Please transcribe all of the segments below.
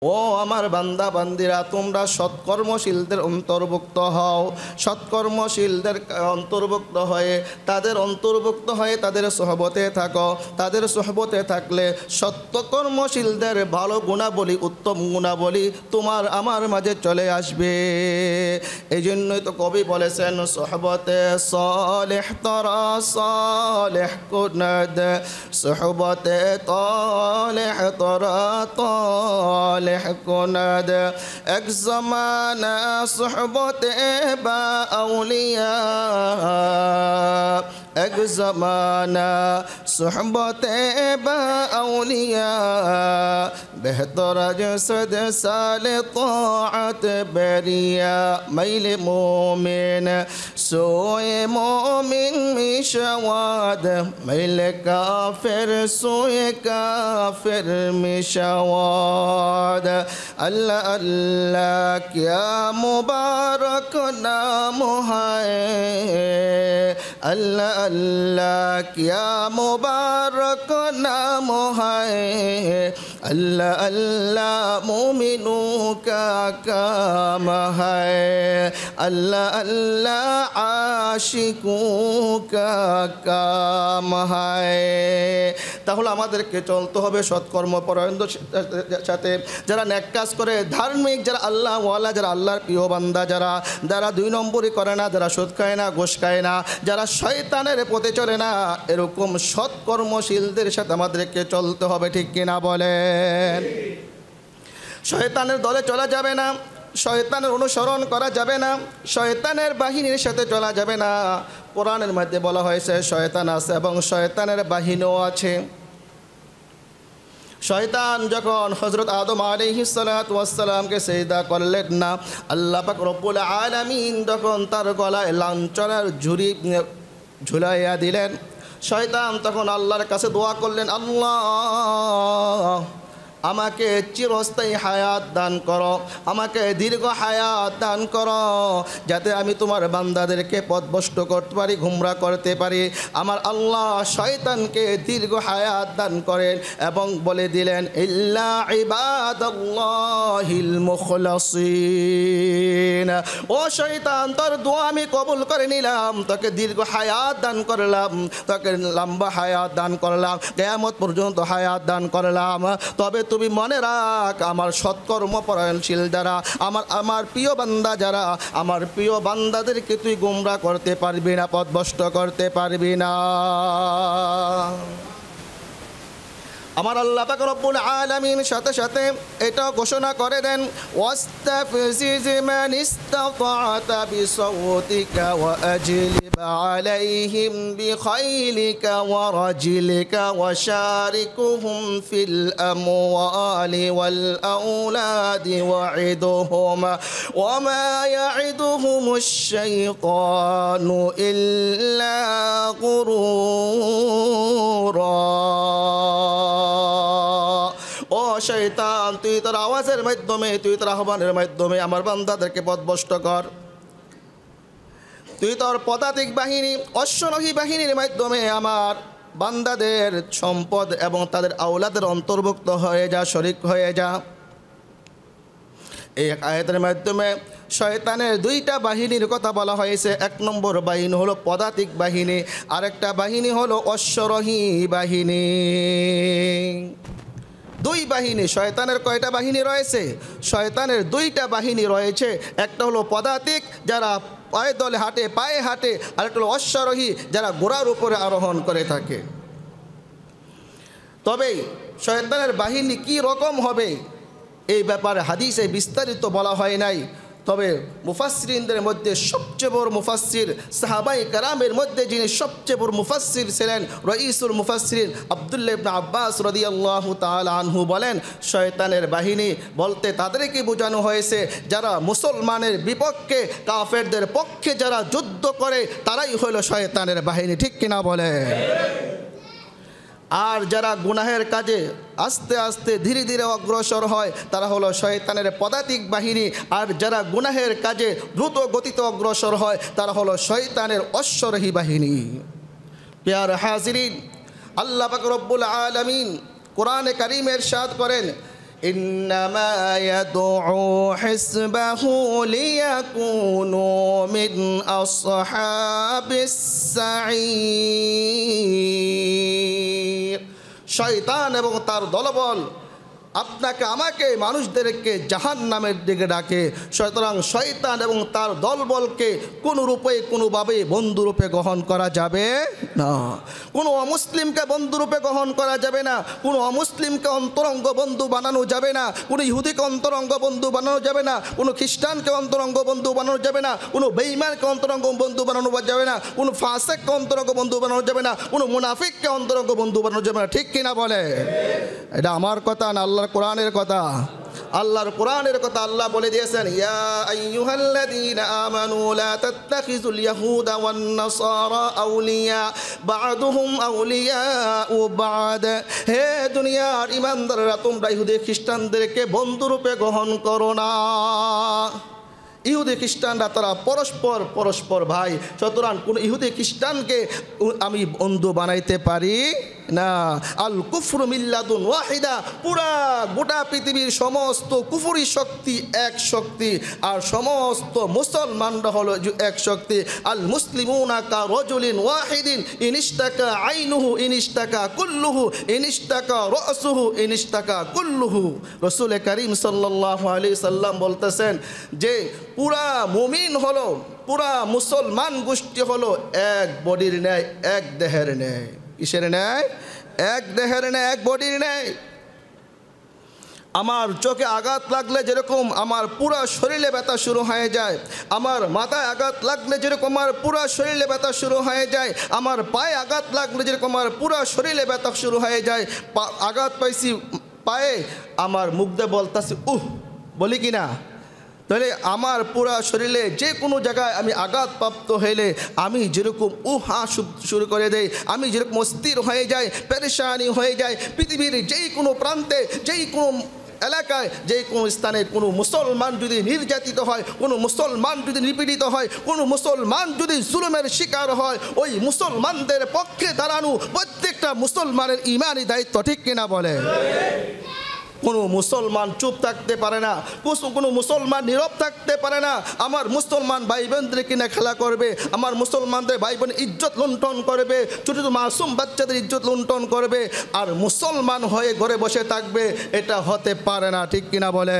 ও আমার বান্দা বান্দিরা, তোমরা সৎকর্মশীলদের অন্তর্ভুক্ত হও। সৎকর্মশীলদের অন্তর্ভুক্ত হয়ে তাদের সোহবতে থাকো। তাদের সোহবতে থাকলে সত্যকর্মশীলদের ভালো গুণাবলী, উত্তম গুণাবলী তোমার আমার মাঝে চলে আসবে। এই জন্যই তো কবি বলেছেন, সোহবতে সালেহ তরা সালেহ কুনদ, সোহবতে তালেহ তরা তালেহ কুনদ। এক জমানা সোহবতে বা আউলিয়া, এক জমানা সোহবতে বা আউলিয়া, বেহতর জসদ সালে তাআত বেরিয়া। মাইলে মোমিন সোয়ে মোমিন মিশাওয়াদ, মাইলে কাফের সোয়ে কাফের মিশাওয়াদ। अल्लाह अल्लाह क्या मुबारक नाम है, अल्लाह अल्लाह क्या मुबारक नाम है, अल्लाह अल्लाह मोमिनों का काम है, अल्लाह अल्लाह आशिकों का काम है। তাহলে আমাদেরকে চলতে হবে সৎকর্মপরায়ণদের সাথে, যারা নেক কাজ করে, ধার্মিক, যারা আল্লাহওয়ালা, যারা আল্লাহর প্রিয় বান্দা, যারা দুই নম্বরই করে না, যারা সুদ খায় না, ঘুষ খায় না, যারা শয়তানের পথে চলে না, এরকম সৎকর্মশীলদের সাথে আমাদেরকে চলতে হবে। ঠিক কিনা বলেন? শয়তানের দলে চলা যাবে না, শয়তানের অনুসরণ করা যাবে না, শয়তানের বাহিনীর সাথে চলা যাবে না। কোরআনের মধ্যে বলা হয়েছে শয়তান আছে এবং শয়তানের বাহিনীও আছে। শয়তান যখন হযরত আদম আলাইহিস সালাতু ওয়াস সালামকে সিজদা করলেন না, আল্লাহ পাক রব্বুল আলামিন তখন তার গলায় লাঞ্ছনার ঝুরি ঝুলাইয়া দিলেন। শয়তান তখন আল্লাহর কাছে দোয়া করলেন, আল্লাহ আমাকে চিরস্থায়ী হায়াত দান করো, আমাকে দীর্ঘ হায়াত দান করো, যাতে আমি তোমার বান্দাদেরকে পথভ্রষ্ট করতে পারি, গুমরা করতে পারি। আমার আল্লাহ শয়তানকে দীর্ঘ হায়াত দান করেন এবং বলে দিলেন, ইল্লা ইবাদাল্লাহিল মুখলাসিন। ও শয়তান, তোর দোয়া আমি কবুল করে নিলাম, তোকে দীর্ঘ হায়াত দান করলাম, তোকে লম্বা হায়াত দান করলাম, কিয়ামত পর্যন্ত হায়াত দান করলাম। তবে তুমি মনে রাখ, আমার সৎকর্মপরায়ণশীল যারা, আমার প্রিয় বান্দা যারা, আমার প্রিয় বান্দাদেরকে তুই গুমরা করতে পারবি না, পথভ্রষ্ট করতে পারবি না। আমার আল্লাহ পাক রব্বুল আলামিন সাথে সাথে এটাও ঘোষণা করে দেন, ওয়াস্তাফজিজ মান ইসতাতা'তা বিসাওতিকা ওয়া আজলিব আলাইহিম বিখাইলিকা ওয়া রাজিলিকা ওয়া শারিকুহুম ফিল আমওয়ালি ওয়াল আওলাদি ওয়া'iদুহুম ওয়া মা ইয়া'iদুহুমুশ শাইতানু ইল্লা গুরুরা। ও শয়তান, তুই তোর আওয়াজের মাধ্যমে, তুই তোর আহ্বানের মাধ্যমে আমার বান্দাদেরকে পথভ্রষ্ট কর। তুই তোর পদাতিক বাহিনী, অশ্বরোহী বাহিনীর মাধ্যমে আমার বান্দাদের সম্পদ এবং তাদের আওলাদের অন্তর্ভুক্ত হয়ে যা, শরীক হয়ে যা। এই আয়াতের মাধ্যমে শয়তানের দুইটা বাহিনীর কথা বলা হয়েছে। এক নম্বর বাহিনী হলো পদাতিক বাহিনী, আরেকটা বাহিনী হলো অশ্বরোহী বাহিনী। দুই বাহিনী। শয়তানের কয়টা বাহিনী রয়েছে? শয়তানের দুইটা বাহিনী রয়েছে। একটা হলো পদাতিক, যারা পায়ে দলে হাঁটে, পায়ে হাঁটে, আরেকটা হলো অশ্বারোহী, যারা ঘোড়ার উপরে আরোহণ করে থাকে। তবে শয়তানের বাহিনী কি রকম হবে এই ব্যাপারে হাদিসে বিস্তারিত বলা হয় নাই। তবে মুফাসসিরিনদের মধ্যে সবচেয়ে বড় মুফাসসির, সাহাবায়ে কেরামের মধ্যে যিনি সবচেয়ে বড় মুফাসসির ছিলেন, রাইসুল মুফাসসিরিন আব্দুল্লাহ ইবনে আব্বাস রাদিয়াল্লাহু তাআলা আনহু বলেন, শয়তানের বাহিনী বলতে তাদেরকে বোঝানো হয়েছে যারা মুসলমানের বিপক্ষে, কাফেরদের পক্ষে যারা যুদ্ধ করে, তারাই হলো শয়তানের বাহিনী। ঠিক কিনা বলে? আর যারা গুনাহের কাজে আস্তে আস্তে ধীরে ধীরে অগ্রসর হয়, তারা হলো শয়তানের পদাতিক বাহিনী। আর যারা গুনাহের কাজে দ্রুত গতিতে অগ্রসর হয়, তারা হলো শয়তানের অশ্বারোহী বাহিনী। প্রিয় হাজিরিন, আল্লাহ পাক রব্বুল আলামিন কোরআনে কারীমে ইরশাদ করেন, إنما يدعو حزبه ليكونوا من أصحاب السعير শয়তান এবং তার দলবল আপনাকে আমাকে মানুষদেরকে জাহান্নামের দিকে ডাকে। সুতরাং শয়তান এবং তার দলবলকে কোনো রূপে কোনোভাবে বন্ধুরূপে গ্রহণ করা যাবে না। কোনো অমুসলিমকে বন্ধুরূপে গ্রহণ করা যাবে না। কোনো অমুসলিমকে অন্তরঙ্গ বন্ধু বানানো যাবে না। কোনো ইহুদিকে অন্তরঙ্গ বন্ধু বানানো যাবে না। কোনো খ্রিস্টানকে অন্তরঙ্গ বন্ধু বানানো যাবে না। কোনো বেঈমানকে অন্তরঙ্গ বন্ধু বানানো যাবে না। কোনো ফাসিককে অন্তরঙ্গ বন্ধু বানানো যাবে না। কোনো মুনাফিককে অন্তরঙ্গ বন্ধু বানানো যাবে না। ঠিক কিনা বলে? এটা আমার কথা না, আল্লাহর কোরআনের কথা। আল্লাহর কোরআনের কথা আল্লাহ বলে দিয়েছেন, ইয়া আইয়ুহাল্লাযীনা আমানু লা তাত্তাখিযুল ইয়াহুদা ওয়ান নাসারা আউলিয়া বা'দুহুম আউলিয়াউ বা'দ। হে দুনিয়ার ঈমানদাররা, তোমরা ইহুদি খ্রিস্টানদেরকে বন্ধুরূপে গ্রহণ করো না। ইহুদি খ্রিস্টানরা তারা পরস্পর ভাই। সুতরাং কোন ইহুদি খ্রিস্টানকে আমি বন্ধু বানাইতে পারি না। আল কুফরু মিল্লাতুন ওয়াহিদা, পুরা গোটা পৃথিবীর সমস্ত কুফরি শক্তি এক শক্তি, আর সমস্ত মুসলমানরা হলো এক শক্তি। আল মুসলিমুনা কা রাজুলিন ওয়াহিদিন ইনিশতাকা আইনুহু ইনিশতাকা কুল্লুহু ইনিশতাকা রাসুহু ইনিশতাকা কুল্লুহু। রাসূল করিম সাল্লাল্লাহু আলাইহি সাল্লাম বলতেছেন যে পুরা মুমিন হলো, পুরা মুসলমান গোষ্ঠী হলো এক বডির ন্যায়, এক দেহের ন্যায়। কিসের ন্যায়? এক দেহের ন্যায়, এক বডির ন্যায়। আমার চোখে আঘাত লাগলে যেরকম আমার পুরা শরীরে ব্যথা শুরু হয়ে যায়, আমার মাথায় আঘাত লাগলে যেরকম আমার পুরা শরীরে ব্যথা শুরু হয়ে যায়, আমার পায়ে আঘাত লাগলে যেরকম আমার পুরা শরীরে ব্যথা শুরু হয়ে যায়। আঘাত পাইছি পায়ে, আমার মুখ দিয়ে বলতেছি উহ, বলি কি না? তাহলে আমার পুরা শরীরে যে কোনো জায়গায় আমি আঘাতপ্রাপ্ত হইলে আমি যেরকম উহা শুরু করে দেই, আমি যেরকম অস্থির হয়ে যাই, পেরেশানি হয়ে যায়, পৃথিবীর যেই কোনো প্রান্তে, যেই কোনো এলাকায়, যে কোনো স্থানে কোনো মুসলমান যদি নির্যাতিত হয়, কোনো মুসলমান যদি নিপীড়িত হয়, কোনো মুসলমান যদি জুলুমের শিকার হয়, ওই মুসলমানদের পক্ষে দাঁড়ানো প্রত্যেকটা মুসলমানের ঈমানি দায়িত্ব। ঠিক কিনা বলে? কোনো মুসলমান চুপ থাকতে পারে না, কোনো মুসলমান নীরব থাকতে পারে না। আমার মুসলমান ভাই বোনদের কিনা খেলা করবে, আমার মুসলমানদের ভাই বোন ইজ্জত লুণ্ঠন করবে, ছোটো ছোটো মাসুম বাচ্চাদের ইজ্জত লুণ্ঠন করবে, আর মুসলমান হয়ে ঘরে বসে থাকবে, এটা হতে পারে না। ঠিক কিনা বলে?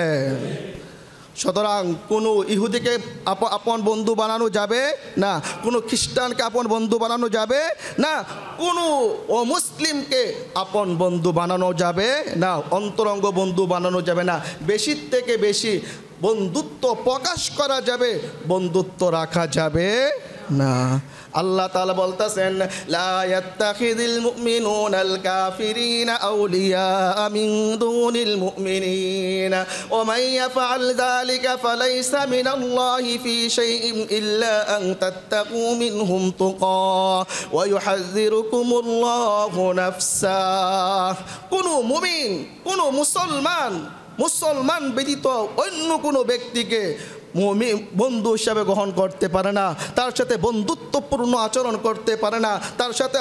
সুতরাং কোনো ইহুদিকে আপন বন্ধু বানানো যাবে না, কোনো খ্রিস্টানকে আপন বন্ধু বানানো যাবে না, কোনো অমুসলিমকে আপন বন্ধু বানানো যাবে না, অন্তরঙ্গ বন্ধু বানানো যাবে না। বেশির থেকে বেশি বন্ধুত্ব প্রকাশ করা যাবে, বন্ধুত্ব রাখা যাবে না। আল্লাহ তাআলা বলতেছেন, লা ইয়াত্তাখিযুল মুমিনুনাল কাফিরিনা আউলিয়া মিন দুনিল মুমিনিনা ওয়া মান ইয়াফআল যালিকা ফালাইসা মিনাল্লাহি ফি শাইইন ইল্লা আন তাত্তাকু মিনহুম তুকা ওয়া ইউহাযযিরুকুমুল্লাহু নাফসা। কোন মুমিন, কোন মুসলমান ব্যতীত অন্য কোনো ব্যক্তিকে বন্ধু হিসাবে গ্রহণ করতে পারে না, তার সাথে বন্ধুত্বপূর্ণ আচরণ করতে পারে না, তার সাথে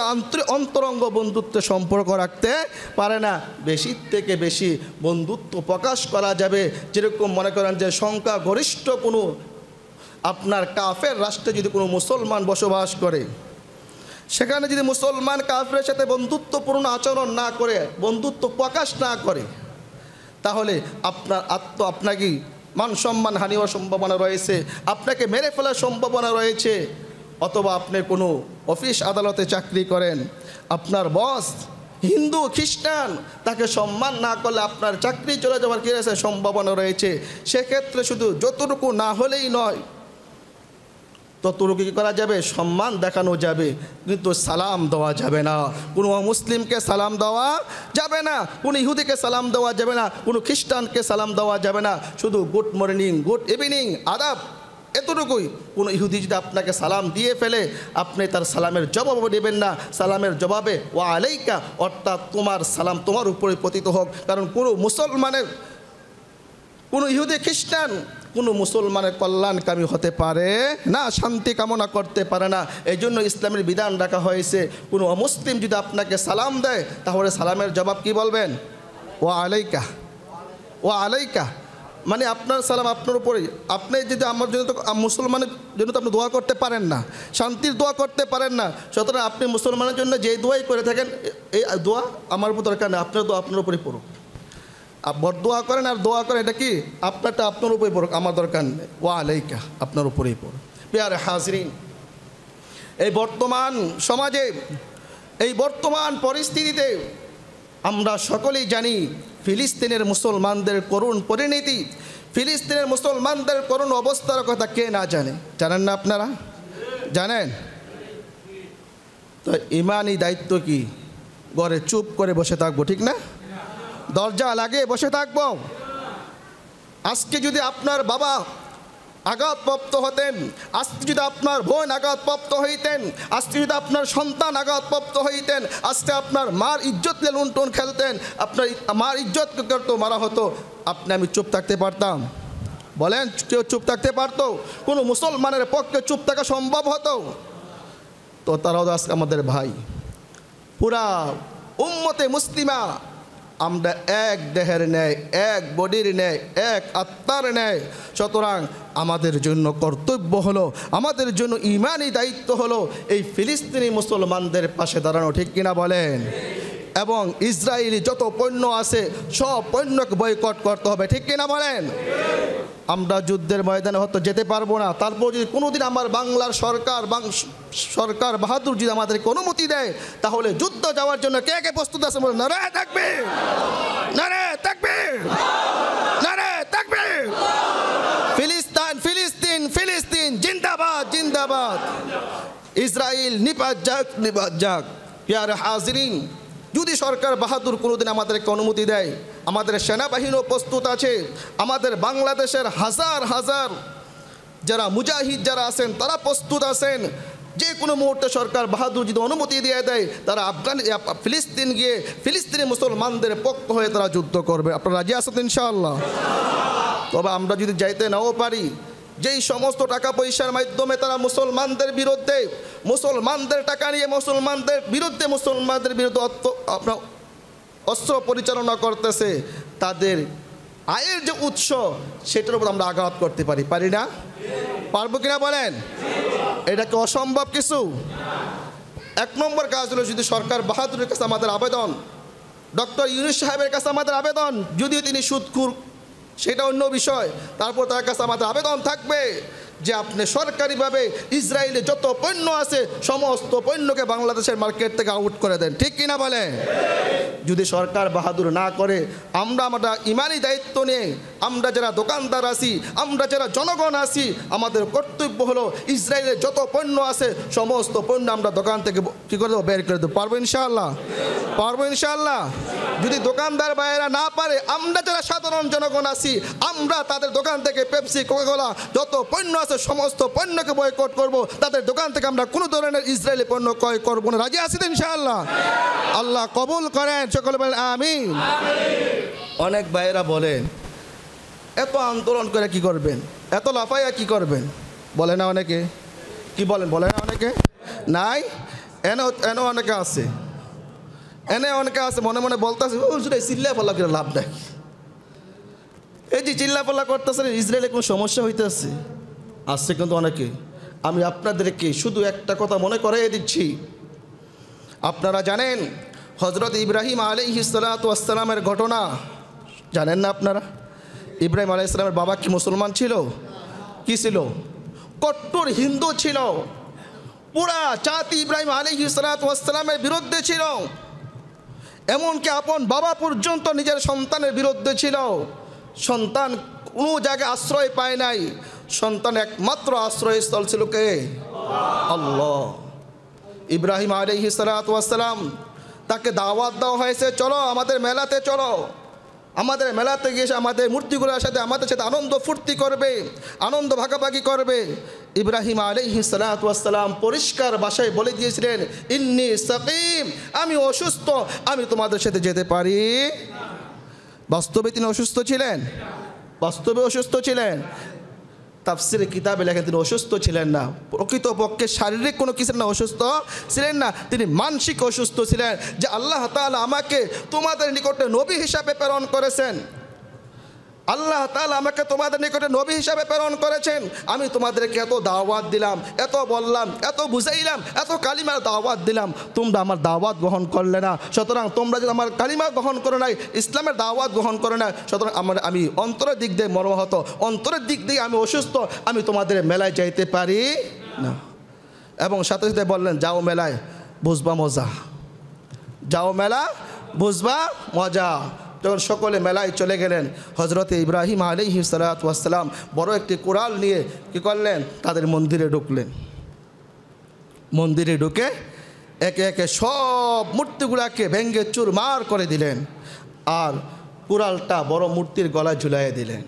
অন্তরঙ্গ বন্ধুত্বের সম্পর্ক রাখতে পারে না। বেশি থেকে বেশি বন্ধুত্ব প্রকাশ করা যাবে, যেরকম মনে করেন যে সংখ্যাগরিষ্ঠ কোনো আপনার কাফের রাষ্ট্রে যদি কোনো মুসলমান বসবাস করে, সেখানে যদি মুসলমান কাফেরের সাথে বন্ধুত্বপূর্ণ আচরণ না করে, বন্ধুত্ব প্রকাশ না করে, তাহলে আপনাকে মান সম্মান হানি হওয়ার সম্ভাবনা রয়েছে, আপনাকে মেরে ফেলার সম্ভাবনা রয়েছে। অথবা আপনি কোনো অফিস আদালতে চাকরি করেন, আপনার বস হিন্দু খ্রিস্টান, তাকে সম্মান না করলে আপনার চাকরি চলে যাওয়ার কি রয়েছে সম্ভাবনা রয়েছে। সেক্ষেত্রে শুধু যতটুকু না হলেই নয়, ততটুকু কী করা যাবে? সম্মান দেখানো যাবে, কিন্তু সালাম দেওয়া যাবে না। কোনো মুসলিমকে সালাম দেওয়া যাবে না, কোনো ইহুদিকে সালাম দেওয়া যাবে না, কোনো খ্রিস্টানকে সালাম দেওয়া যাবে না। শুধু গুড মর্নিং, গুড ইভিনিং, আদাব, এতটুকুই। কোনো ইহুদি যদি আপনাকে সালাম দিয়ে ফেলে, আপনি তার সালামের জবাব দেবেন না। সালামের জবাবে ওয়া আলাইকা, অর্থাৎ তোমার সালাম তোমার উপরে পতিত হোক। কারণ কোনো মুসলমানের, কোনো ইহুদি খ্রিস্টান কোনো মুসলমানের কল্যাণকামী হতে পারে না, শান্তি কামনা করতে পারে না। এই জন্য ইসলামের বিধান রাখা হয়েছে, কোনো অমুসলিম যদি আপনাকে সালাম দেয়, তাহলে সালামের জবাব কি বলবেন? ওয়া আলাইকা। ও আলাইকা মানে আপনার সালাম আপনার উপরেই। আপনি যদি আমার জন্য তো মুসলমানের জন্য তো আপনি দোয়া করতে পারেন না, শান্তির দোয়া করতে পারেন না, সুতরাং আপনি মুসলমানের জন্য যেই দোয়াই করে থাকেন এই দোয়া আমার উপর দরকার নেই, আপনার দোয়া আপনার উপরেই পড়ুক। বড় দোয়া করেন আর দোয়া করেন, এটা কি আপনারটা আপনার উপরেই পড়ুক, আমার দরকার নেই। ওয়া আলাইকা আপনার উপরেই পড়ুক। প্রিয় হাজরিন, এই বর্তমান সমাজে, এই বর্তমান পরিস্থিতিতে আমরা সকলেই জানি ফিলিস্তিনের মুসলমানদের করুণ পরিণতি, ফিলিস্তিনের মুসলমানদের করুণ অবস্থার কথা কে না জানে? জানেন না আপনারা? জানেন তো ইমানি দায়িত্ব কি? ঘরে চুপ করে বসে থাকবো, ঠিক না? দরজা লাগিয়ে বসে থাকবো? আজকে যদি আপনার বাবা আঘাতপ্রাপ্ত হতেন, আজকে যদি আপনার বোন আঘাতপ্রাপ্ত হইতেন, আজকে যদি আপনার সন্তান আঘাতপ্রাপ্ত হইতেন, আজকে আপনার মার ইজ্জত নিয়ে লুণ্ঠন খেলতেন, আপনার মার ইজ্জত করতো, মারা হতো, আপনি আমি চুপ থাকতে পারতাম? বলেন, কেউ চুপ থাকতে পারতো? কোনো মুসলমানের পক্ষে চুপ থাকা সম্ভব হতো? তো তারাও আজকে আমাদের ভাই, পুরা উম্মতে মুসলিমা আমরা এক দেহের ন্যায়, এক বডির ন্যায়, এক আত্মার ন্যায়। সুতরাং আমাদের জন্য কর্তব্য হলো, আমাদের জন্য ইমানি দায়িত্ব হলো এই ফিলিস্তিনি মুসলমানদের পাশে দাঁড়ানো, ঠিক কিনা বলেন? এবং ইসরায়েলি যত পণ্য আছে সব পণ্যকে বয়কট করতে হবে, ঠিক কিনা বলেন? আমরা যুদ্ধের ময়দানে হয়তো যেতে পারবো না, তারপর যদি কোনোদিন আমার বাংলার সরকার বাহাদুর যদি আমাদেরকে অনুমতি দেয়, তাহলে যুদ্ধ যাওয়ার জন্য কে কে প্রস্তুত আছে? বলে নারে তাকবীর, নারে তাকবীর, নারে তাকবীর। ফিলিস্তিন ফিলিস্তিন ফিলিস্তিন জিন্দাবাদ জিন্দাবাদ। ইসরায়েল নিপাত যাক নিপাত যাক। প্রিয় হাজিরিন, যদি সরকার বাহাদুর কোনোদিন আমাদেরকে অনুমতি দেয়, আমাদের সেনাবাহিনীও প্রস্তুত আছে, আমাদের বাংলাদেশের হাজার হাজার যারা মুজাহিদ যারা আছেন তারা প্রস্তুত আছেন। যে কোনো মুহূর্তে সরকার বাহাদুর যদি অনুমতি দিয়ে দেয়, তারা ফিলিস্তিন গিয়ে ফিলিস্তিনি মুসলমানদের পক্ষ হয়ে তারা যুদ্ধ করবে। আপনারা রাজি আছেন ইনশাআল্লাহ? তবে আমরা যদি যাইতে নাও পারি, যেই সমস্ত টাকা পয়সার মাধ্যমে তারা মুসলমানদের বিরুদ্ধে, মুসলমানদের টাকা নিয়ে মুসলমানদের বিরুদ্ধে আপনার অস্ত্র পরিচালনা করতেছে, তাদের আয়ের যে উৎস সেটার উপর আমরা আঘাত করতে পারি না? পারবো কিনা বলেন? এটা কি অসম্ভব কিছু? এক নম্বর কাজ হলো, যদি সরকার বাহাদুরের কাছে আমাদের আবেদন, ডক্টর ইউনূস সাহেবের কাছে আমাদের আবেদন, যদিও তিনি সুদখোর সেটা অন্য বিষয়, তারপর তার কাছে আমাদের আবেদন থাকবে যে আপনি সরকারিভাবে ইসরায়েলে যত পণ্য আছে সমস্ত পণ্যকে বাংলাদেশের মার্কেট থেকে আউট করে দেন, ঠিক কিনা বলে? যদি সরকার বাহাদুর না করে, আমরা ইমানি দায়িত্ব নিয়ে আমরা যারা দোকানদার আছি, আমরা যারা জনগণ আছি, আমাদের কর্তব্য হলো ইসরায়েলের যত পণ্য আছে সমস্ত পণ্য আমরা দোকান থেকে কী করে দেবো? বের করে দেবো। পারবো ইনশাআল্লাহ? পারবো ইনশাআল্লাহ? যদি দোকানদার ভাইয়েরা না পারে, আমরা যারা সাধারণ জনগণ আছি, আমরা তাদের দোকান থেকে পেপসি, কোকাকোলা যত পণ্য আছে সমস্ত পণ্যকে বয়কট করব। তাদের দোকান থেকে আমরা কোনো ধরনের ইসরায়েলি পণ্য ক্রয় করবো না। রাজি আছি তো ইনশাআল্লাহ? আল্লাহ কবুল করেন, সকলে বলেন আমিন। অনেক ভাইয়েরা বলেন, এত আন্দোলন করে কি করবেন, এত লাফাইয়া কি করবেন? বলে না অনেকে? কি বলেন? বলে না অনেকে? নাই, এনে অনেকে আছে, এনে অনেকে আছে মনে মনে বলতেছে, ও চিল্লা পাল্লা করে লাভ নাই। এই যে চিল্লা পাল্লা করতেছে, ইসরায়েলে কোনো সমস্যা হইতেছে আসছে কিন্তু অনেকে। আমি আপনাদেরকে শুধু একটা কথা মনে করিয়ে দিচ্ছি, আপনারা জানেন হজরত ইব্রাহিম আলাইহিস সালাতু ওয়াস সালামের ঘটনা জানেন না আপনারা? ইব্রাহিম আলাইহিস সালামের বাবা কি মুসলমান ছিল? কি ছিল? কট্টর হিন্দু ছিল। পুরা জাতি ইব্রাহিম আলাইহিস সালাতু ওয়াস সালামের বিরুদ্ধে ছিল। এমনকি আপন বাবা পর্যন্ত নিজের সন্তানের বিরুদ্ধে ছিল। সন্তান কোনো জায়গায় আশ্রয় পায় নাই, সন্তান একমাত্র আশ্রয়স্থল ছিল কে? আল্লাহ। ইব্রাহিম আলাইহিস সালাতু ওয়াস সালাম তাকে দাওয়াত দেওয়া হয়েছে, চলো আমাদের মেলাতে চলো, আমাদের মেলাতে গিয়ে আমাদের মূর্তিগুলোর সাথে আমাদের সাথে আনন্দ ফুর্তি করবে, আনন্দ ভাগাভাগি করবে। ইব্রাহিম আলাইহিস সালাতু ওয়াস সালাম পরিষ্কার ভাষায় বলে দিয়েছিলেন, ইন্নী সাকিম, আমি অসুস্থ, আমি তোমাদের সাথে যেতে পারি। বাস্তবে তিনি অসুস্থ ছিলেন? বাস্তবে অসুস্থ ছিলেন? তাফসিরে কিতাবে লেখেন তিনি অসুস্থ ছিলেন না। প্রকৃতপক্ষে শারীরিক কোনো কিছু না অসুস্থ ছিলেন না, তিনি মানসিক অসুস্থ ছিলেন, যে আল্লাহ তাআলা আমাকে তোমাদের নিকটে নবী হিসাবে প্রেরণ করেছেন। আল্লাহ তাআলা আমাকে তোমাদের নিকটে নবী হিসাবে প্রেরণ করেছেন, আমি তোমাদেরকে এত দাওয়াত দিলাম, এত বললাম, এত বুঝাইলাম, এত কালিমার দাওয়াত দিলাম, তোমরা আমার দাওয়াত গ্রহণ করলে না। সুতরাং তোমরা যদি আমার কালিমা গ্রহণ করো নাই, ইসলামের দাওয়াত গ্রহণ করো না, সুতরাং আমি অন্তরের দিক দিয়ে মর্মাহত, অন্তরের দিক দিয়ে আমি অসুস্থ, আমি তোমাদের মেলায় যাইতে পারি না। এবং সাথে সাথে বললেন, যাও মেলায় বুঝবা মজা, যাও মেলা বুঝবা মজা। যখন সকলে মেলায় চলে গেলেন, হজরতে ইব্রাহিম আলাইহিস সালাতু ওয়াস সালাম বড় একটি কুড়াল নিয়ে কী করলেন, তাদের মন্দিরে ঢুকলেন। মন্দিরে ঢুকে একে একে সব মূর্তিগুলাকে ভেঙ্গে চুরমার করে দিলেন, আর কুড়ালটা বড় মূর্তির গলায় ঝুলিয়ে দিলেন।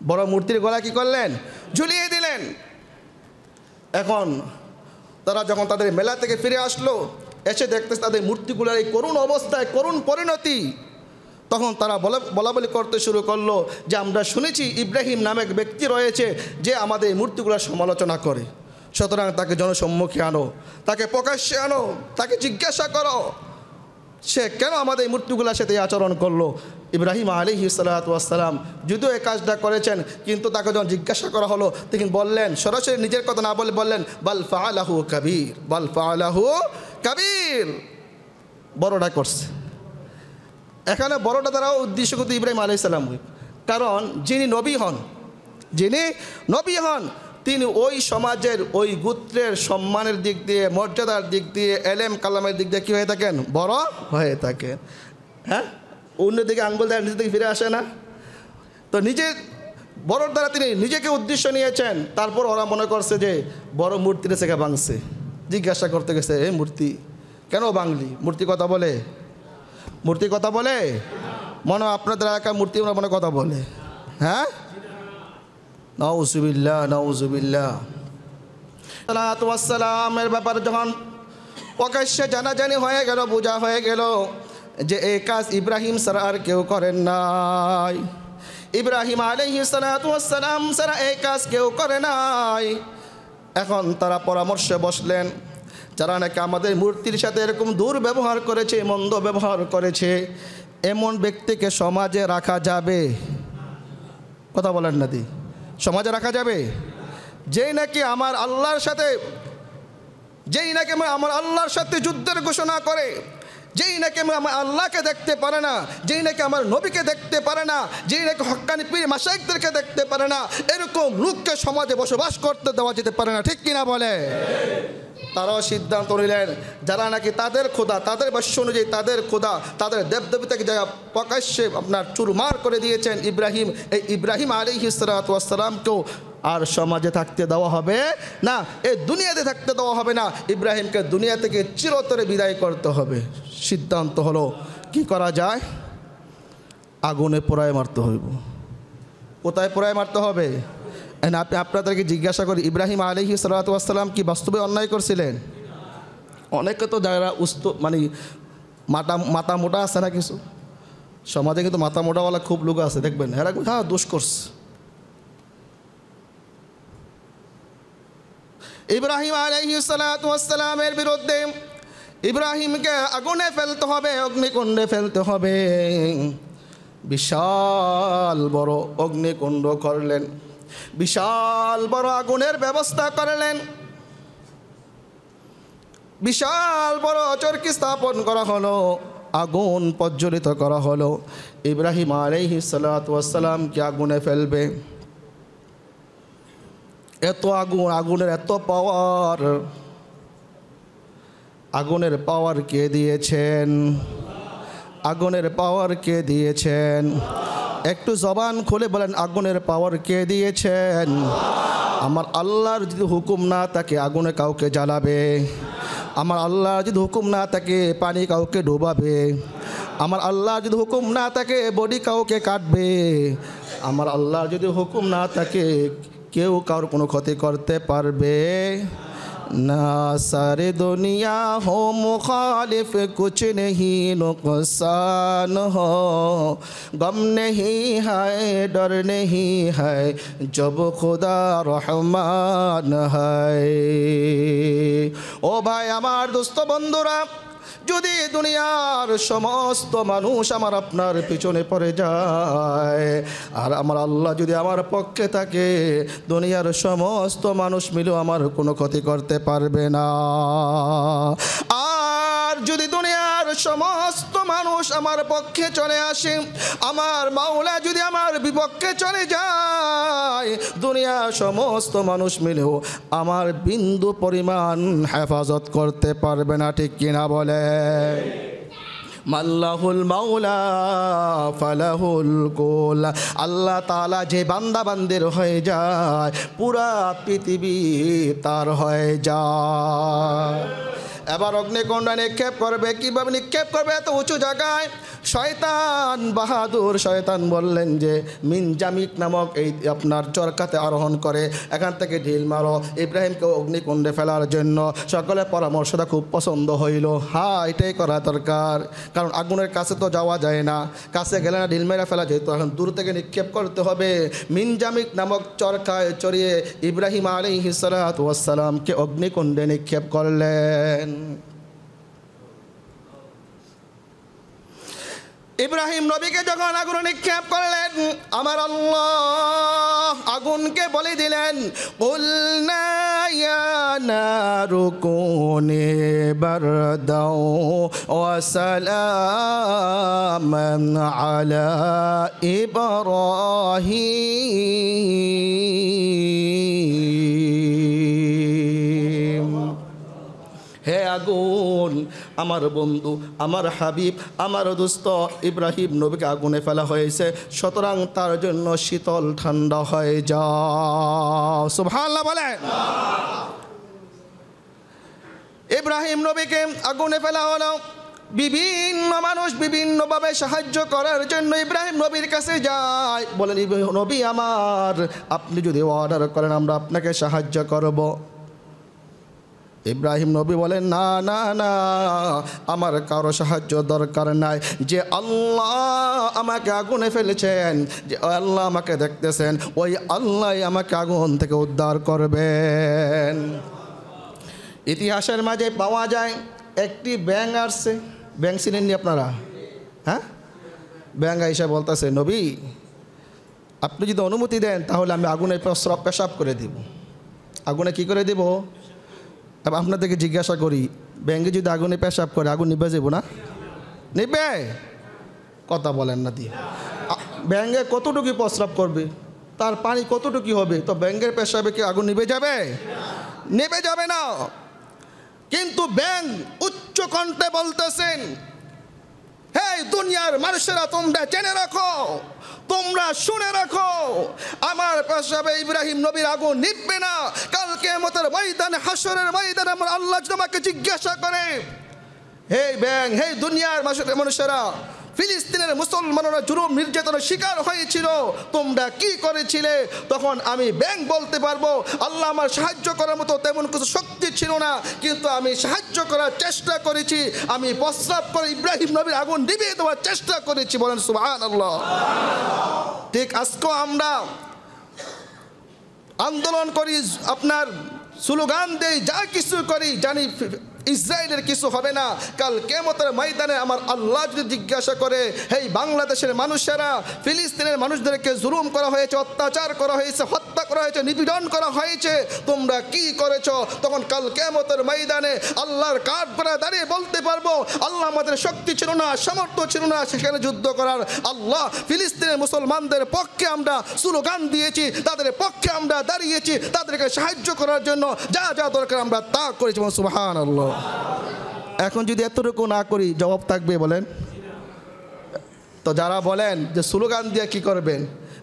বড় মূর্তির গলায় কী করলেন, ঝুলিয়ে দিলেন। এখন তারা যখন তাদের মেলা থেকে ফিরে আসলো, এসে দেখতেছে তাদের মূর্তিগুলোর এই করুণ অবস্থায়, করুণ পরিণতি, তখন তারা বলাবলি করতে শুরু করলো যে আমরা শুনেছি ইব্রাহিম নামে এক ব্যক্তি রয়েছে যে আমাদের এই মূর্তিগুলোর সমালোচনা করে, সুতরাং তাকে জনসম্মুখে আনো, তাকে প্রকাশ্যে আনো, তাকে জিজ্ঞাসা করো সে কেন আমাদের এই মূর্তিগুলোর সাথে আচরণ করলো। ইব্রাহিম আলাইহিস সালাতু ওয়াস সালাম যদিও এই কাজটা করেছেন, কিন্তু তাকে যখন জিজ্ঞাসা করা হলো তিনি বললেন, সরাসরি নিজের কথা না বলে বললেন, বাল ফাআলাহু কাবীর, বাল ফাআলাহু কাবীর, বড়টা করছে। এখানে বড়টা দ্বারাও উদ্দেশ্য কিন্তু ইব্রাহিম আলাইহিস সালাম, কারণ যিনি নবী হন তিনি ওই সমাজের ওই গোত্রের সম্মানের দিক দিয়ে, মর্যাদার দিক দিয়ে, এলেম কালামের দিক দিয়ে কী হয়ে থাকেন, বড় হয়ে থাকেন। হ্যাঁ, অন্যদিকে আঙ্গুল দেয় নিজের দিকে ফিরে আসে না। তো নিজের বড়র দ্বারা তিনি নিজেকে উদ্দেশ্য নিয়েছেন, তারপর ওরা মনে করছে যে বড় মূর্তিটা থেকে ভাঙছে। জিজ্ঞাসা করতে গেছে, এই মূর্তি কেন ভাঙলি? মূর্তি কথা বলে? মূর্তি কথা বলে? মনে আপনাদের এলাকার মূর্তি মনে কথা বলে? হ্যাঁ, নাউজুবিল্লাহ, নাউজুবিল্লাহ। সালাতু ওয়াস সালামের ব্যাপারে যখন প্রকাশ্যে জানাজানি হয়ে গেল, বোঝা হয়ে গেল যে এই কাজ ইব্রাহিম ছাড়া আর কেউ করেন নাই, ইব্রাহিম আলাইহিস সালাতু ওয়াস সালাম ছাড়া এই কাজ কেউ করে নাই। এখন তারা পরামর্শে বসলেন, যারা নাকি আমাদের মূর্তির সাথে এরকম দুর্ব্যবহার করেছে, মন্দ ব্যবহার করেছে, এমন ব্যক্তিকে সমাজে রাখা যাবে? কথা বলেন না দি, সমাজে রাখা যাবে? যেই নাকি আমার আল্লাহর সাথে যুদ্ধের ঘোষণা করে, যেই নাকি আমার আল্লাহকে দেখতে পারে না, যেই নাকি আমার নবীকে দেখতে পারে না, যেই নাকি হক্কানি পীর মাশায়েখদেরকে দেখতে পারে না, এরকম লোককে সমাজে বসবাস করতে দেওয়া যেতে পারে না। ঠিক কিনা বলে? তারাও সিদ্ধান্ত নিলেন, যারা নাকি তাদের খোদা, তাদের ভাষ্য অনুযায়ী তাদের খোদা, তাদের দেবদেবীতাকে যারা প্রকাশ্যে আপনার চুরমার করে দিয়েছেন ইব্রাহিম, এই ইব্রাহিম আলাইহিস সালাতু ওয়াস সালামকেও আর সমাজে থাকতে দেওয়া হবে না, এই দুনিয়াতে থাকতে দেওয়া হবে না, ইব্রাহিমকে দুনিয়া থেকে চিরতরে বিদায় করতে হবে। সিদ্ধান্ত হলো কি করা যায়? আগুনে পোড়ায় মারতে হইব। কোথায় পোড়ায় মারতে হবে? আপনাদেরকে জিজ্ঞাসা করি, ইব্রাহিম আলাইহিস সালাতু ওয়াস সালাম কি বাস্তবে অন্যায় করছিলেন? অনেকে তো যারা মানে মাথা মোটা আছে না, কিছু সমাজে কিন্তু মাথা মোটাওয়ালা খুব লোক আছে, দেখবেন এরা হ্যাঁ দোষ করছে। ইব্রাহিম আলাইহিস সালাতু ওয়াস সালামের বিরুদ্ধে ইব্রাহিমকে আগুনে ফেলতে হবে, অগ্নিকুণ্ডে ফেলতে হবে। বিশাল বড় অগ্নিকুণ্ড করলেন, বিশাল বড় আগুনের ব্যবস্থা করলেন, বিশাল বড় চরকি স্থাপন করা হলো, আগুন প্রজ্বলিত করা হলো। ইব্রাহিম আলাইহিস সালাতু ওয়াস সালামকে আগুনে ফেলবে। এত আগুন, আগুনের এত পাওয়ার, আগুনের পাওয়ার কে দিয়েছেন? আগুনের পাওয়ার কে দিয়েছেন? একটু জবান খুলে বলেন, আগুনের পাওয়ার কে দিয়েছেন? আমার আল্লাহর যদি হুকুম না থাকে আগুনে কাউকে জ্বালাবে, আমার আল্লাহর যদি হুকুম না থাকে পানি কাউকে ডোবাবে, আমার আল্লাহর যদি হুকুম না থাকে বডি কাউকে কাটবে, আমার আল্লাহর যদি হুকুম না থাকে কেউ কারোর কোনো ক্ষতি করতে পারবে না। সারে দুনিয়া হো মুখালিফ কুছ নেহি নুকসান হো, গম নেহি হায় ডর নেহি হায় জব খুদা রহমান হায়। ও ভাই আমার দোস্ত বন্ধুরা, যদি দুনিয়ার সমস্ত মানুষ আমার আপনার পিছনে পড়ে যায় আর আমার আল্লাহ যদি আমার পক্ষে থাকে, দুনিয়ার সমস্ত মানুষ মিলেও আমার কোনো ক্ষতি করতে পারবে না। আর যদি দুনিয়ার সমস্ত মানুষ আমার পক্ষে চলে আসে, আমার মাওলা যদি আমার বিপক্ষে চলে যায়, দুনিয়ার সমস্ত মানুষ মিলেও আমার বিন্দু পরিমাণ হেফাজত করতে পারবে না। ঠিক কিনা বলে? মাল্লাহুল মাওলা ফালাহুল কুল। আল্লাহ তাআলা যে বান্দা বান্দির হয়ে যায়, পুরা পৃথিবী তার হয়ে যায়। এবার অগ্নিকুণ্ডে নিক্ষেপ করবে। কীভাবে নিক্ষেপ করবে? এত উঁচু জায়গায়। শয়তান বাহাদুর শয়তান বললেন যে মিনজামিক নামক এই আপনার চরকাতে আরোহণ করে এখান থেকে ঢিল মারো ইব্রাহিমকে অগ্নিকুণ্ডে ফেলার জন্য। সকলের পরামর্শটা খুব পছন্দ হইল। হ্যাঁ, এটাই করা দরকার, কারণ আগুনের কাছে তো যাওয়া যায় না, কাছে গেলে না ঢিল মেরা ফেলা যেত, এখন দূর থেকে নিক্ষেপ করতে হবে। মিনজামিক নামক চরকায় চড়িয়ে ইব্রাহিম আলাইহিস সালাতু ওয়াস সালামকে অগ্নিকুণ্ডে নিক্ষেপ করলেন। ইব্রাহিম নবীকে যখন আগুনে নিক্ষেপ করলেন, আমার আল্লাহ আগুনকে বলে দিলেন, কুলনা ইয়া নারু কুনি বারদাও ওয়া সালামান আলা ইব্রাহিম। হে আগুন, আমার বন্ধু, আমার হাবিব, আমার দোস্ত ইব্রাহিম নবীকে আগুনে ফেলা হয়েছে, সুতরাং তার জন্য শীতল ঠান্ডা হয়ে যাও। সুবহানাল্লাহ বলে। ইব্রাহিম নবীকে আগুনে ফেলা হলো। বিভিন্ন মানুষ বিভিন্নভাবে সাহায্য করার জন্য ইব্রাহিম নবীর কাছে যায়, বলেন নবী আমার, আপনি যদি অর্ডার করেন আমরা আপনাকে সাহায্য করব। ইব্রাহিম নবী বলেন, না না না, আমার কারো সাহায্য দরকার নাই। যে আল্লাহ আমাকে আগুনে ফেলেছেন, যে আল্লাহ আমাকে দেখতেছেন, ওই আল্লাহ আমাকে আগুন থেকে উদ্ধার করবেন। ইতিহাসের মাঝে পাওয়া যায় একটি ব্যাঙ আসছে। ব্যাঙ চিনেননি আপনারা? হ্যাঁ, ব্যাঙ এসে বলতেছে, নবী আপনি যদি অনুমতি দেন তাহলে আমি আগুনে পেশাব করে দিব। আগুনে কি করে দেব? আপনাদেরকে জিজ্ঞাসা করি, ব্যাঙে যদি আগুনে পেশাব করে আগুন নিভে যাব না? নিবে? কথা বলেন না দিয়ে। ব্যাঙে কতটুকু প্রস্রাব করবে, তার পানি কতটুকু হবে, তো ব্যাঙের পেশাবে কি আগুন নিভে যাবে? নিভে যাবে না। কিন্তু ব্যাঙ উচ্চ কণ্ঠে বলতেছেন, হে দুনিয়ার মানুষেরা, তোমরা জেনে রাখো, তোমরা শুনে রাখো, আমার পেশাবে ইব্রাহিম নবীর আগুন নিভবে না। কাল কিয়ামতের ময়দানে, হাসরের ময়দানে আমার আল্লাহ তোমাকে জিজ্ঞাসা করে, হে ব্যাঙ, হে দুনিয়ার মানুষেরা, ফিলিস্তিনের মুসলমানরা জুলুম নির্যাতনের শিকার হয়েছিল, তোমরা কি করেছিলে? তখন আমি ব্যাঙ বলতে পারবো, আল্লাহ আমার সাহায্য করার মতো তেমন কিছু শক্তি ছিল না, কিন্তু আমি সাহায্য করার চেষ্টা করেছি, আমি প্রস্রাব করে ইব্রাহিম নবীর আগুন নিভিয়ে দেওয়ার চেষ্টা করেছি। বলেন সুবহানাল্লাহ। ঠিক আজকেও আমরা আন্দোলন করি, আপনার স্লোগান দেই, যা কিছু করি, জানি ইসরায়েলের কিছু হবে না। কাল কিয়ামতের ময়দানে আমার আল্লাহ যদি জিজ্ঞাসা করে, হে বাংলাদেশের মানুষেরা, ফিলিস্তিনের মানুষদেরকে জুলুম করা হয়েছে, অত্যাচার করা হয়েছে, হত্যা করা হয়েছে, নিপীড়ন করা হয়েছে, তোমরা কি করেছ? তখন কাল কিয়ামতের ময়দানে আল্লাহর কাঠগড়ায় দাঁড়িয়ে বলতে পারবো, আল্লাহ আমাদের শক্তি ছিল না, সামর্থ্য ছিল না সেখানে যুদ্ধ করার। আল্লাহ ফিলিস্তিনের মুসলমানদের পক্ষে আমরা স্লোগান দিয়েছি, তাদের পক্ষে আমরা দাঁড়িয়েছি, তাদেরকে সাহায্য করার জন্য যা যা দরকার আমরা তা করেছি। সুবহানাল্লাহ। এখন যদি এতটুকু না করি, জবাব থাকবে? বলেন তো। যারা বলেন যে স্লোগান দিয়ে কি করবেন,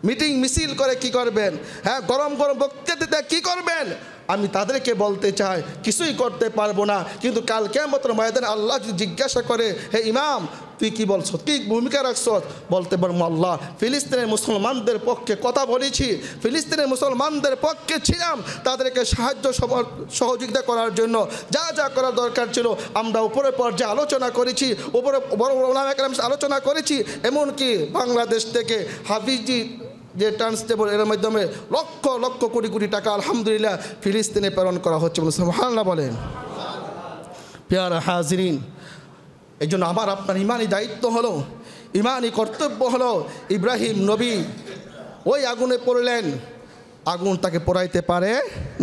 মিটিং মিছিল করে কি করবেন, হ্যাঁ গরম গরম বক্তৃতা দিতে কি করবেন, আমি তাদেরকে বলতে চাই কিছুই করতে পারবো না। কিন্তু কাল কিয়ামতের ময়দানে আল্লাহ যদি জিজ্ঞাসা করে, হে ইমাম তুই কি বলছ, কি ভূমিকা রাখছ? বলতে পারবো, আল্লাহ ফিলিস্তিনের মুসলমানদের পক্ষে কথা বলেছি, ফিলিস্তিনের মুসলমানদের পক্ষে ছিলাম, তাদেরকে সাহায্য সহযোগিতা করার জন্য যা যা করার দরকার ছিল আমরা উপরের পর্যায়ে আলোচনা করেছি, উপরে বড় বড় ওলামা কেরাম আলোচনা করেছি। এমনকি বাংলাদেশ থেকে হাফিজি যে ট্রান্সটেবল এর মাধ্যমে লক্ষ লক্ষ কোটি কোটি টাকা আলহামদুলিল্লাহ ফিলিস্তিনে প্রেরণ করা হচ্ছে। সুবহানাল্লাহ বলেন। প্যারা হাজরিন, এই জন্য আমার আপনার ইমানি দায়িত্ব হলো, ইমানি কর্তব্য হলো, ইব্রাহিম নবী ওই আগুনে পড়লেন, আগুন তাকে পোড়াইতে পারে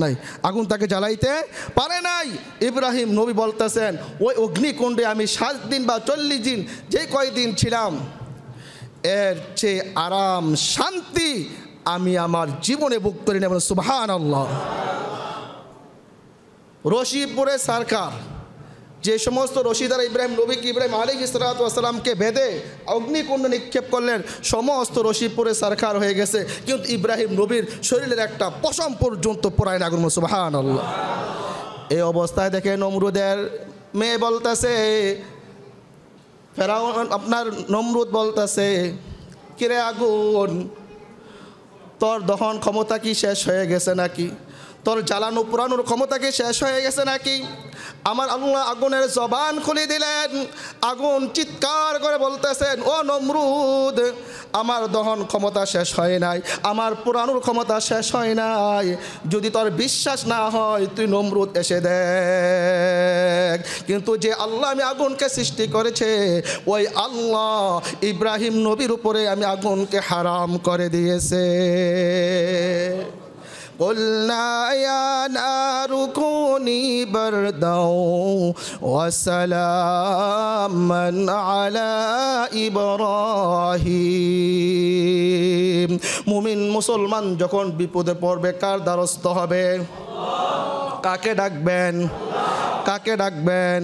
নাই, আগুন তাকে জ্বালাইতে পারে নাই। ইব্রাহিম নবী বলতেছেন ওই অগ্নিকুণ্ডে আমি 7 দিন বা 40 দিন যে কয়দিন ছিলাম, এর চেয়ে আরাম শান্তি আমি আমার জীবনে ভোগ করি না। সুবহানাল্লাহ। রশিপুরে সরকার যে সমস্ত রশি দ্বারা ইব্রাহিম নবীকে, ইব্রাহিম আলাইহিস সালাতু ওয়াস সালামকে বেঁধে অগ্নিকুণ্ডে নিক্ষেপ করলেন, সমস্ত রশিপুরে সরকার হয়ে গেছে, কিন্তু ইব্রাহিম নবীর শরীরের একটা পশম পর্যন্ত পোড়ায় না আগুন। সুবহানাল্লাহ। এই অবস্থায় দেখে নমরুদের মেয়ে বলতেছে, ফেরাউন আপনার নমরুদ বলতেছে, কিরে আগুন, তোর দহন ক্ষমতা কি শেষ হয়ে গেছে নাকি? তোর জ্বালানো পুরানোর ক্ষমতা কি শেষ হয়ে গেছে নাকি? আমার আল্লাহ আগুনের জবান খুলে দিলেন। আগুন চিৎকার করে বলতেছেন, ও নমরুদ, আমার দহন ক্ষমতা শেষ হয় নাই, আমার পুরানোর ক্ষমতা শেষ হয় নাই। যদি তোর বিশ্বাস না হয় তুই নমরুদ এসে দেখ। কিন্তু যে আল্লাহ আমি আগুনকে সৃষ্টি করেছে, ওই আল্লাহ ইব্রাহিম নবীর উপরে আমি আগুনকে হারাম করে দিয়েছে। قلنا يا نار كوني بردا وسلاما على إبراهيم। মুমিন মুসলমান যখন বিপদে পড়বে কার দ্বারস্থ হবে? কাকে ডাকবেন? কাকে ডাকবেন?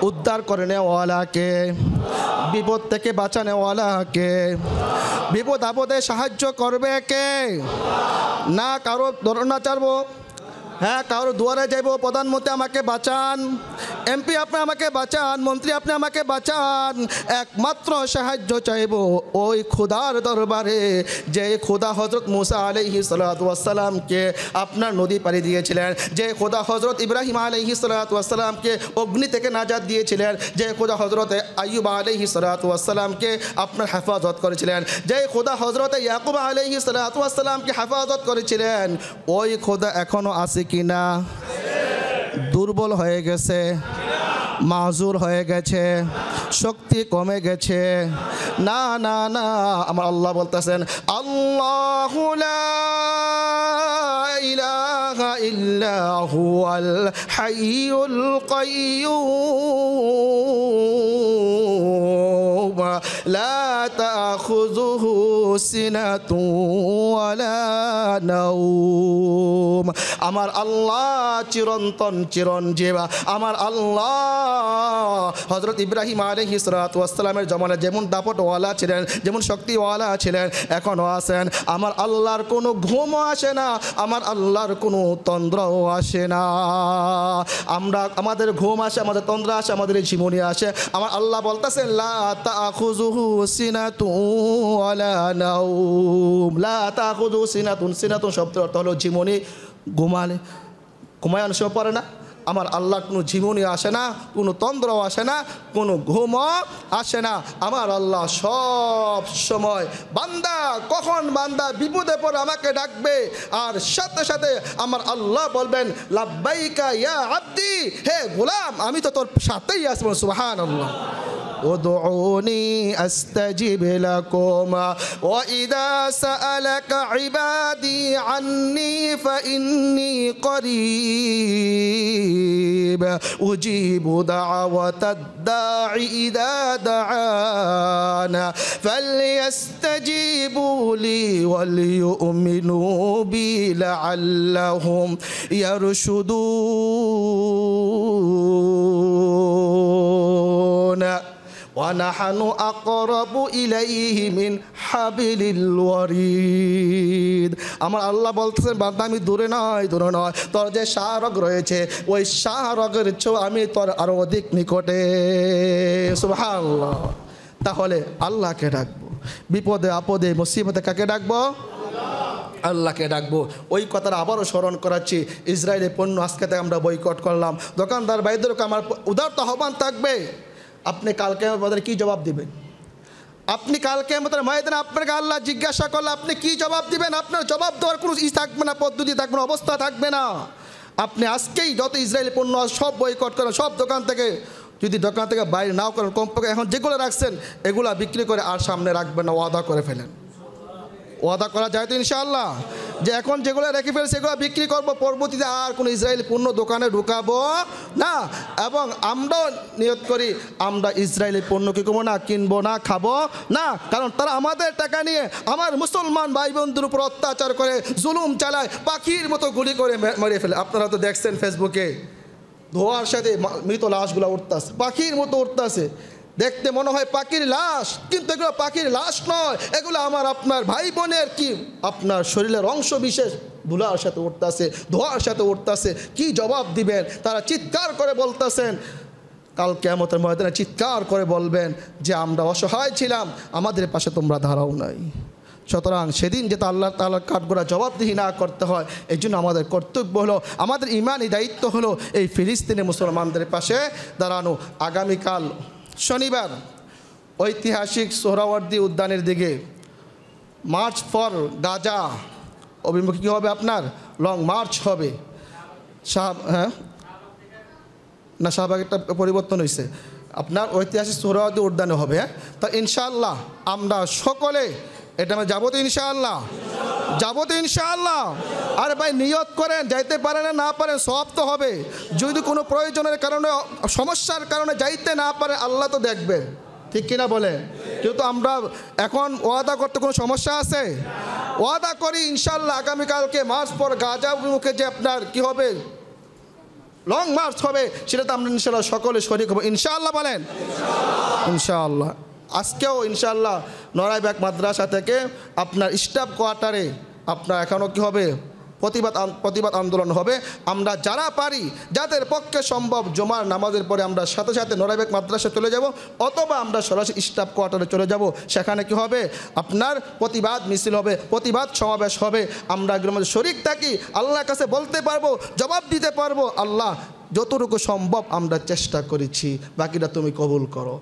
উদ্ধার করে নেওয়ালাকে, বিপদ থেকে বাঁচানেওয়ালাকে। বিপদ আপদে সাহায্য করবে কে? না কারো ধরনা চারবো, হ্যাঁ কারো দুয়ারে যাইব, প্রধানমন্ত্রী আমাকে বাঁচান, এমপি আপনি আমাকে বাঁচান, মন্ত্রী আপনি আমাকে বাঁচান। একমাত্র সাহায্য চাইব ওই খোদার দরবারে, যে খোদা হজরত মুসা আলাইহিস সালাতু ওয়াস সালামকে আপনার নদী পাড়ি দিয়েছিলেন, যে খোদা হজরত ইব্রাহিম আলাইহিস সালাতু ওয়াস সালামকে অগ্নি থেকে নাজাত দিয়েছিলেন, যে খোদা হজরত আইয়ুব আলাইহিস সালাতু ওয়াস সালামকে আপনার হেফাজত করেছিলেন, যে খোদা হজরত ইয়াকুব আলাইহিস সালাতু ওয়াস সালামকে হেফাজত করেছিলেন, ওই খোদা এখনো আছে কিনা? দুর্বল হয়ে গেছে, মাজুর হয়ে গেছে, শক্তি কমে গেছে? না না না, আমার আল্লাহ বলতেছেন, আল্লাহু লা ইলাহা ইল্লা হুয়াল হাইয়ুল কাইয়্যুম লা তাখুযুহু সিনাতুন ওয়ালা নাওম। আমার আল্লাহ চিরন্তন চিরঞ্জীব। আমার আল্লাহ হযরত ইব্রাহিম আলাইহিস সালাতু ওয়াস সালামের জমানায় যেমন দাপটওয়ালা ছিলেন, যেমন শক্তিওয়ালা ছিলেন, এখনও আছেন। আমার আল্লাহর কোনো ঘুমও আসে না, আমার আল্লাহর কোনো তন্দ্রাও আসে না। আমাদের ঘুম আসে, আমাদের তন্দ্রা আসে, আমাদের জীবনী আসে। আমার আল্লাহ বলতেছেন, লা তাখুযুহু সিনাতুন ওয়ালা নাওম। লা তাখুযুহু সিনাতুন, সিনাতুন শব্দের অর্থ হলো জীবনী। ঘুমায় অনেক সময় পড়ে না। আমার আল্লাহর কোনো জীবনী আসে না, কোনো তন্দ্রও আসে না, কোনো ঘুমও আসে না। আমার আল্লাহ সব সময় বান্দা কখন বান্দা বিপদে পড়ে আমাকে ডাকবে, আর সাথে সাথে আমার আল্লাহ বলবেন, লাব্বাইকা ইয়া আব্দি, হে গোলাম আমি তো তোর সাথেই আসবো। সুবহানাল্লাহ। উদউনি আস্তাজিব লাকুম ওয়া ইযা সাআলাকা ইবাদি আন্নী ফাইন্নী করিব উজিবু দাওয়াতাদ দাঈ ইযা দাআনা ফালইস্তাজিবু লি ওয়ালইউমিনু বি লাআল্লাহুম ইয়ারশুদুন وَنَحْنُ أَقْرَبُ إِلَيْهِ مِنْ حَبْلِ الْوَرِيدِ। আমার আল্লাহ বলতেছেন, বান্দা আমি দূরে নয়, দূরে নয়, তোর যে শাহরগ রয়েছে ওই শাহরগের চেয়েও আমি তোর আরো অধিক নিকটে। সুবহানাল্লাহ। তাহলে আল্লাহকে ডাকবো, বিপদে আপদে মুসিবতে কাকে ডাকবো? আল্লাহকে ডাকবো। ওই কথাটা আবারও স্মরণ করাচ্ছি, ইসরায়েলের পণ্য আজকে থেকে আমরা বয়কট করলাম। দোকানদার ভাইদেরকে আমার উদারত আহ্বান থাকবে, আপনি কালকে আমাদের কি জবাব দিবেন? আপনি কালকে আমাদের ময়দানে আপনাকে আল্লাহ জিজ্ঞাসা করলে আপনি কি জবাব দিবেন? আপনার জবাব দেওয়ার কোনো থাকবে না, পদ্ধতি থাকবে না, অবস্থা থাকবে না। আপনি আজকেই যত ইসরায়েলি পণ্য সব বয়কট করেন, সব দোকান থেকে যদি দোকান থেকে বাইরে নাও করেন, কমপক্ষে এখন যেগুলো রাখছেন এগুলা বিক্রি করে আর সামনে রাখবেন না, ওয়াদা করে ফেলেন। ওয়াদা করা যায় তো ইনশাআল্লাহ, যে এখন যেগুলো রেখে ফেলে সেগুলো বিক্রি করবো, পরবর্তীতে আর কোনো ইসরায়েলি পণ্য দোকানে ঢুকাবো না। এবং আমরাও নিয়ত করি আমরা ইসরায়েলি পণ্য কী করবো না, কিনবো না, খাবো না। কারণ তারা আমাদের টাকা নিয়ে আমার মুসলমান ভাই বন্ধুর উপর অত্যাচার করে, জুলুম চালায়, পাখির মতো গুলি করে মেরে ফেলে। আপনারা তো দেখছেন ফেসবুকে ধোয়ার সাথে মৃত লাশগুলো উঠতেছে, পাখির মতো উঠতেছে, দেখতে মনে হয় পাখির লাশ, কিন্তু এগুলো পাখির লাশ নয়, এগুলো আমার আপনার ভাই বোনের কি আপনার শরীরের অংশ বিশেষ ধুলার সাথে উঠতেছে, ধোয়ার সাথে উঠতেছে। কি জবাব দিবেন? তারা চিৎকার করে বলতেছেন, কাল কিয়ামতের ময়দানে চিৎকার করে বলবেন যে আমরা অসহায় ছিলাম, আমাদের পাশে তোমরা দাঁড়াও নাই। সুতরাং সেদিন যেটা আল্লাহ তাআলার কাঠগড়া জবাবদিহি না করতে হয়, এই জন্য আমাদের কর্তব্য হলো, আমাদের ইমানি দায়িত্ব হলো এই ফিলিস্তিনি মুসলমানদের পাশে দাঁড়ানো। আগামীকাল শনিবার ঐতিহাসিক সোহরাওয়ার্দী উদ্যানের দিকে মার্চ ফর গাজা অভিমুখী কী হবে, আপনার লং মার্চ হবে। হ্যাঁ না, শাহবাগেরটা পরিবর্তন হয়েছে, আপনার ঐতিহাসিক সোহরাওয়ার্দী উদ্যানে হবে। হ্যাঁ, তা ইনশাআল্লাহ আমরা সকলে এটা আমরা যাবো তো ইনশাআল্লাহ, যাবো তো ইনশাআল্লাহ। আর ভাই নিয়ত করেন, যাইতে পারেন না পারেন সব তো হবে। যদি কোনো প্রয়োজনের কারণে, সমস্যার কারণে যাইতে না পারে, আল্লাহ তো দেখবেন, ঠিক কিনা বলেন? কিন্তু আমরা এখন ওয়াদা করতে কোনো সমস্যা আছে? ওয়াদা করি ইনশাআল্লাহ আগামীকালকে মার্চ পর গাজা অভিমুখে যে আপনার কি হবে, লং মার্চ হবে, সেটাতে আমরা ইনশাআল্লাহ সকলে শরীক হবো ইনশাআল্লাহ। বলেন ইনশাআল্লাহ। আজকেও ইনশাআল্লাহ নড়াইবাগ মাদ্রাসা থেকে আপনার স্টাফ কোয়ার্টারে আপনার এখনও কী হবে, প্রতিবাদ আন্দোলন হবে। আমরা যারা পারি, যাদের পক্ষে সম্ভব, জুমার নামাজের পরে আমরা সাথে সাথে নড়াইবাগ মাদ্রাসা চলে যাব, অথবা আমরা সরাসরি স্টাফ কোয়ার্টারে চলে যাব। সেখানে কি হবে, আপনার প্রতিবাদ মিছিল হবে, প্রতিবাদ সমাবেশ হবে। আমরা এগুলোর মধ্যে শরিক থাকি, আল্লাহর কাছে বলতে পারবো, জবাব দিতে পারবো, আল্লাহ যতটুকু সম্ভব আমরা চেষ্টা করেছি, বাকিটা তুমি কবুল করো।